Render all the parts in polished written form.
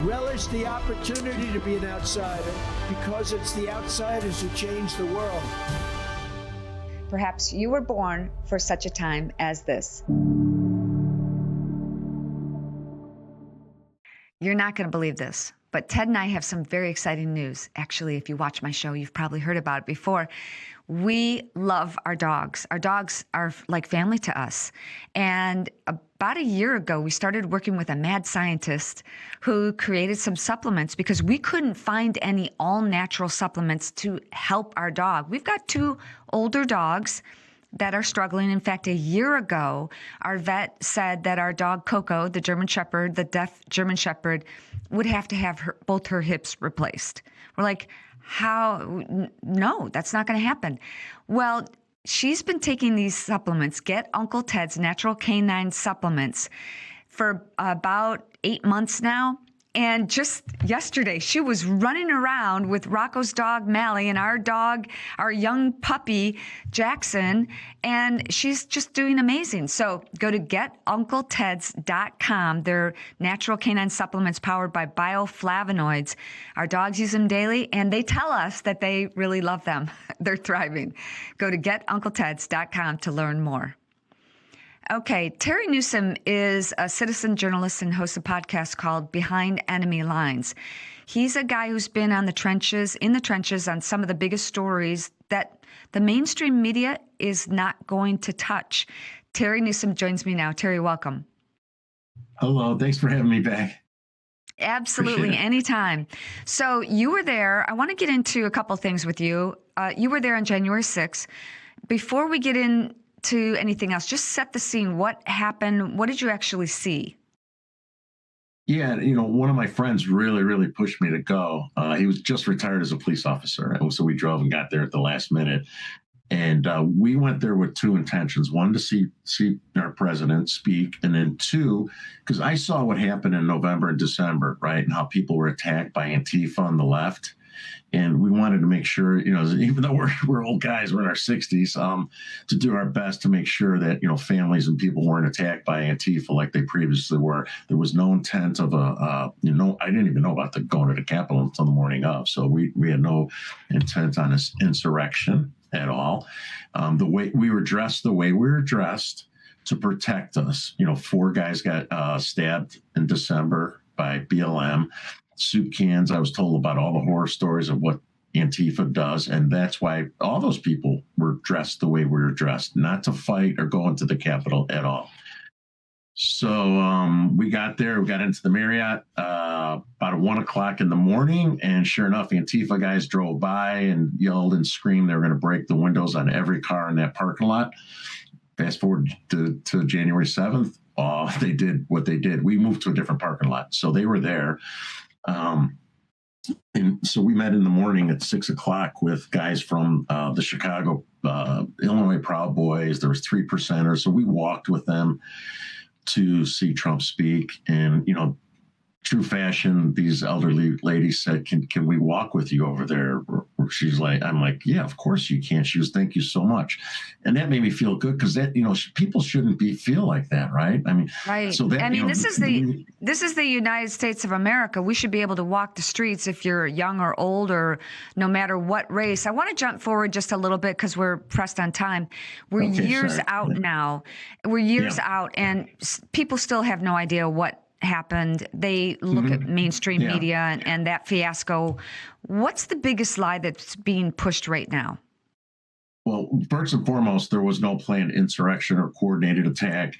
Relish the opportunity to be an outsider, because it's the outsiders who change the world. Perhaps you were born for such a time as this. You're not going to believe this, but Ted and I have some very exciting news. Actually, if you watch my show, you've probably heard about it before. We love our dogs. Our dogs are like family to us. And about a year ago, we started working with a mad scientist who created some supplements because we couldn't find any all-natural supplements to help our dog. We've got 2 older dogs that are struggling. In fact, a year ago, our vet said that our dog Coco, the German Shepherd, the deaf German Shepherd, would have to have both her hips replaced. We're like, how? No, that's not going to happen. Well, she's been taking these supplements, Get Uncle Ted's Natural Canine Supplements, for about 8 months now. And just yesterday, she was running around with Rocco's dog, Mally, and our dog, our young puppy, Jackson, and she's just doing amazing. So go to getuncleteds.com. They're natural canine supplements powered by bioflavonoids. Our dogs use them daily, and they tell us that they really love them. They're thriving. Go to getuncleteds.com to learn more. Okay, Terry Newsome is a citizen journalist and hosts a podcast called Behind Enemy Lines. He's a guy who's been in the trenches on some of the biggest stories that the mainstream media is not going to touch. Terry Newsome joins me now. Terry, welcome. Hello, thanks for having me back. Absolutely, anytime. So you were there. I want to get into a couple things with you. You were there on January 6th. Before we get into anything else, just set the scene. What happened? What did you actually see? Yeah, one of my friends really pushed me to go. He was just retired as a police officer. And so we drove and got there at the last minute. And we went there with 2 intentions. One, to see our president speak. And then 2, because I saw what happened in November and December, right? And how people were attacked by Antifa on the left. And we wanted to make sure, even though we're old guys, we're in our 60s, to do our best to make sure that, families and people weren't attacked by Antifa like they previously were. There was no intent of I didn't even know about going to the Capitol until the morning of. So we had no intent on this insurrection at all. The way we were dressed to protect us. 4 guys got stabbed in December by BLM. Soup cans. I was told about all the horror stories of what Antifa does. And that's why all those people were dressed the way we were dressed, not to fight or go into the Capitol at all. So we got there, we got into the Marriott about 1:00 in the morning. And sure enough, Antifa guys drove by and yelled and screamed they were going to break the windows on every car in that parking lot. Fast forward to January 7th. They did what they did. We moved to a different parking lot. So they were there. And so we met in the morning at 6:00 with guys from the Chicago, Illinois Proud Boys. There was 3%ers. So we walked with them to see Trump speak. And, true fashion, these elderly ladies said, can we walk with you over there? I'm like, yeah, of course you can. She was, thank you so much. And that made me feel good because that, people shouldn't feel like that, right? Right. So that, this is the United States of America. We should be able to walk the streets if you're young or old or no matter what race. I want to jump forward just a little bit because we're pressed on time. We're years out now. We're years out and people still have no idea what happened. They look at mainstream media and that fiasco. What's the biggest lie that's being pushed right now? Well, first and foremost, there was no planned insurrection or coordinated attack,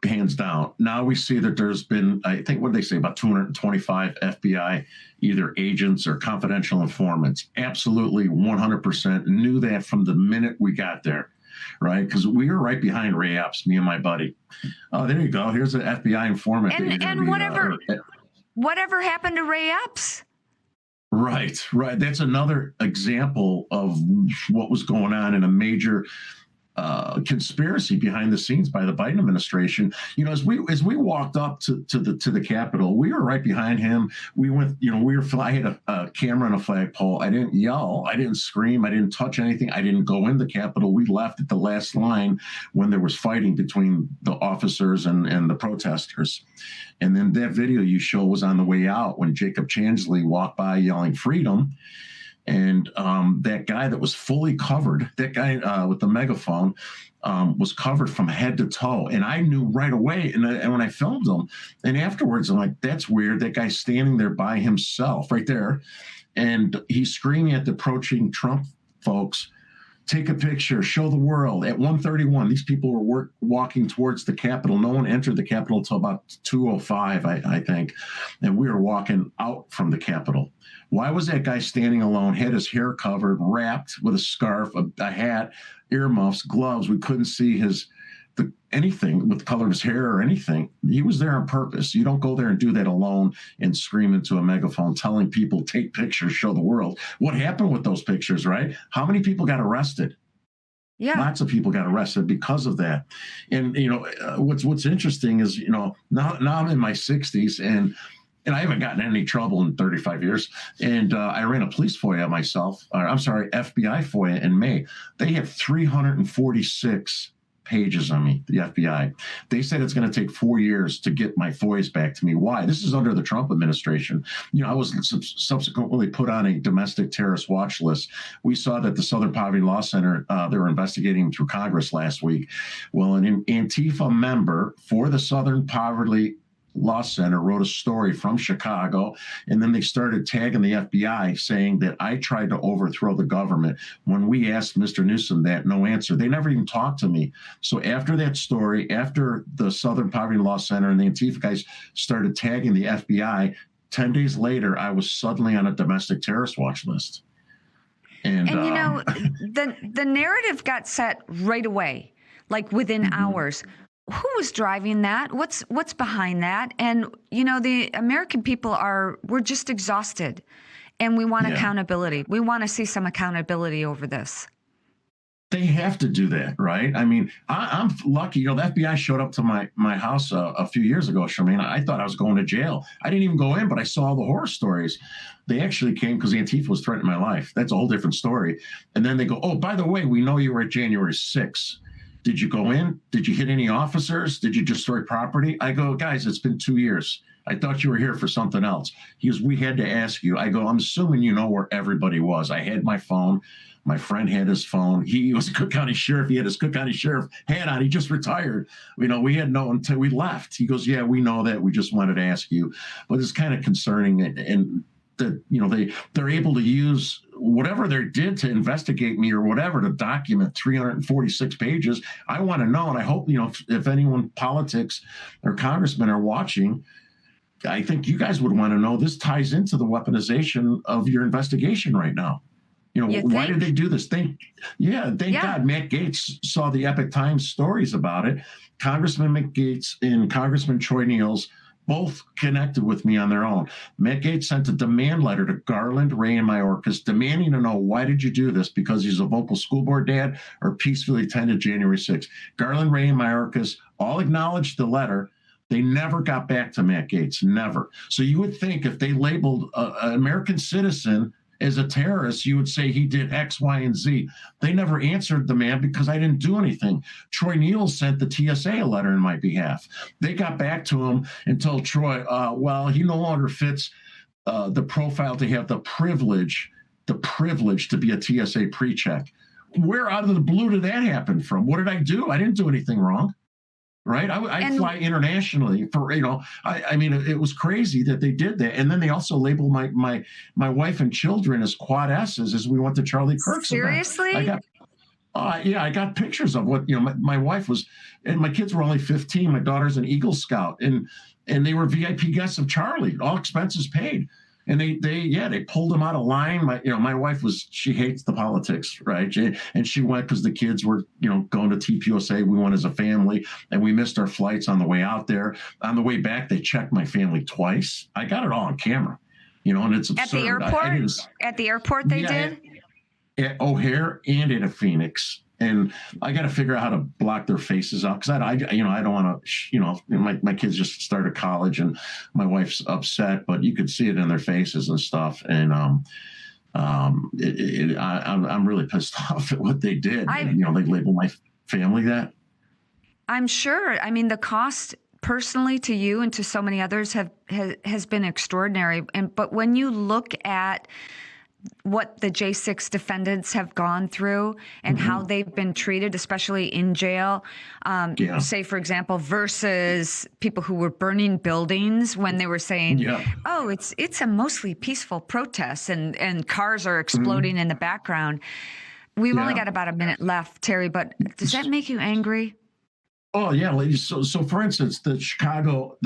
hands down. Now we see that there's been, I think, what they say, about 225 FBI, either agents or confidential informants. Absolutely 100% knew that from the minute we got there. Right, because we were right behind Ray Epps, me and my buddy. Oh, there you go. Here's an FBI informant. And whatever happened to Ray Epps? Right. That's another example of what was going on in a major conspiracy behind the scenes by the Biden administration. You know, as we walked up to the Capitol, we were right behind him. We went, you know, I had a camera and a flagpole. I didn't yell, I didn't scream, I didn't touch anything. I didn't go in the Capitol. We left at the last line when there was fighting between the officers and the protesters. And then that video you show was on the way out when Jacob Chansley walked by yelling freedom. And that guy that was fully covered, that guy with the megaphone, was covered from head to toe. And I knew right away. And when I filmed him, and afterwards, I'm like, that's weird. That guy's standing there by himself right there. And he's screaming at the approaching Trump folks, take a picture, show the world. At 1:31, these people were walking towards the Capitol. No one entered the Capitol until about 2:05, I think. And we were walking out from the Capitol. Why was that guy standing alone, had his hair covered, wrapped with a scarf, a hat, earmuffs, gloves? We couldn't see anything with the color of his hair or anything. He was there on purpose. You don't go there and do that alone and scream into a megaphone telling people, take pictures, show the world. What happened with those pictures, right? How many people got arrested? Yeah. Lots of people got arrested because of that. And, you know, what's interesting is, you know, now I'm in my 60s and I haven't gotten in any trouble in 35 years. And I ran a police FOIA myself, FBI FOIA in May. They have 346 pages on me, the FBI. They said it's going to take 4 years to get my FOIAs back to me. Why? This is under the Trump administration. You know, I was subsequently put on a domestic terrorist watch list. We saw that the Southern Poverty Law Center, they were investigating through Congress last week. Well, an Antifa member for the Southern Poverty Law Center wrote a story from Chicago, and then they started tagging the FBI saying that I tried to overthrow the government. When we asked Mr. Newsome that, no answer. They never even talked to me. So after that story, after the Southern Poverty Law Center and the Antifa guys started tagging the FBI, 10 days later, I was suddenly on a domestic terrorist watch list. And you know, the narrative got set right away, like within hours. Who was driving that? What's behind that? And, you know, the American people we're just exhausted and we want accountability. We want to see some accountability over this. They have to do that, right? I mean, I'm lucky. You know, the FBI showed up to my house a few years ago, Shemane. I thought I was going to jail. I didn't even go in, but I saw all the horror stories. They actually came because Antifa was threatening my life. That's a whole different story. And then they go, oh, by the way, we know you were at January 6th. Did you go in? Did you hit any officers? Did you destroy property? I go, guys, it's been 2 years. I thought you were here for something else. He goes, we had to ask you. I go, I'm assuming you know where everybody was. I had my phone. My friend had his phone. He was a Cook County sheriff. He had his Cook County sheriff hat on. He just retired. You know, we had no until we left. He goes, yeah, we know that. We just wanted to ask you. But it's kind of concerning. And that, you know, they're able to use whatever they did to investigate me or whatever to document 346 pages. I want to know, and I hope, you know, if anyone politics or congressmen are watching, I think you guys would want to know this ties into the weaponization of your investigation right now. You know, why did they do this? Thank God Matt Gaetz saw the Epoch Times stories about it. Congressman Matt Gaetz and Congressman Troy Niels both connected with me on their own. Matt Gaetz sent a demand letter to Garland, Ray, and Mayorkas demanding to know, why did you do this? Because he's a vocal school board dad or peacefully attended January 6th. Garland, Ray, and Mayorkas all acknowledged the letter. They never got back to Matt Gaetz, never. So you would think if they labeled an American citizen as a terrorist, you would say he did X, Y, and Z. They never answered the man because I didn't do anything. Troy Niels sent the TSA a letter in my behalf. They got back to him and told Troy, well, he no longer fits the profile to have the privilege to be a TSA pre-check. Where out of the blue did that happen from? What did I do? I didn't do anything wrong. Right. I fly internationally for, you know, I mean, it was crazy that they did that. And then they also labeled my wife and children as quad S's as we went to Charlie Kirk's event. Seriously? I got pictures of what, you know, my wife was, and my kids were only 15. My daughter's an Eagle Scout, and they were VIP guests of Charlie, all expenses paid. And they pulled him out of line. My wife she hates the politics, right? And she went because the kids were, you know, going to TPUSA. We went as a family, and we missed our flights on the way out there. On the way back, they checked my family twice. I got it all on camera, you know, and it's absurd. At the airport? At the airport they did? At O'Hare and at a Phoenix. And I got to figure out how to block their faces out because I don't want to, my kids just started college and my wife's upset, but you could see it in their faces and stuff. And I'm really pissed off at what they did. They labeled my family that. I'm sure. I mean, the cost personally to you and to so many others has been extraordinary. But when you look at what the J6 defendants have gone through and how they've been treated, especially in jail, say, for example, versus people who were burning buildings when they were saying, oh, it's a mostly peaceful protest and cars are exploding in the background. We've only got about a minute left, Terry, but does that make you angry? Oh yeah, ladies. So for instance, the Chicago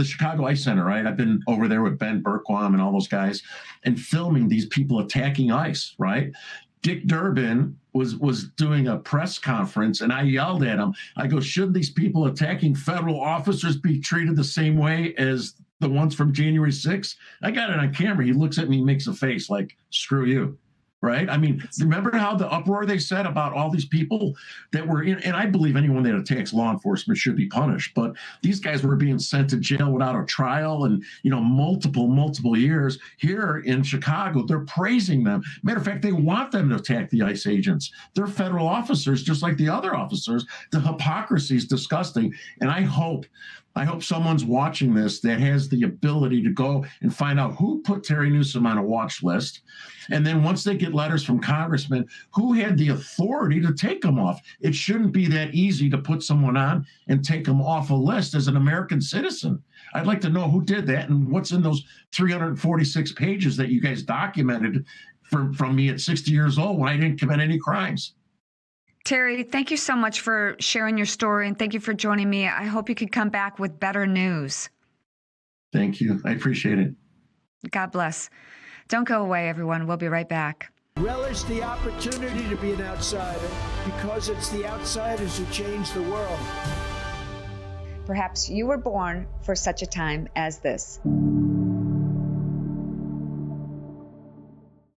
Ice Center, right? I've been over there with Ben Berquam and all those guys, and filming these people attacking ICE, right? Dick Durbin was doing a press conference, and I yelled at him. I go, should these people attacking federal officers be treated the same way as the ones from January 6th? I got it on camera. He looks at me, makes a face like, screw you. Right. I mean, remember how the uproar they said about all these people that were in, and I believe anyone that attacks law enforcement should be punished. But these guys were being sent to jail without a trial and, multiple years. Here in Chicago, they're praising them. Matter of fact, they want them to attack the ICE agents. They're federal officers, just like the other officers. The hypocrisy is disgusting. And I hope someone's watching this that has the ability to go and find out who put Terry Newsome on a watch list. And then once they get letters from congressmen, who had the authority to take them off? It shouldn't be that easy to put someone on and take them off a list as an American citizen. I'd like to know who did that and what's in those 346 pages that you guys documented from me at 60 years old when I didn't commit any crimes. Terry, thank you so much for sharing your story, and thank you for joining me. I hope you could come back with better news. Thank you. I appreciate it. God bless. Don't go away, everyone. We'll be right back. Relish the opportunity to be an outsider because it's the outsiders who change the world. Perhaps you were born for such a time as this.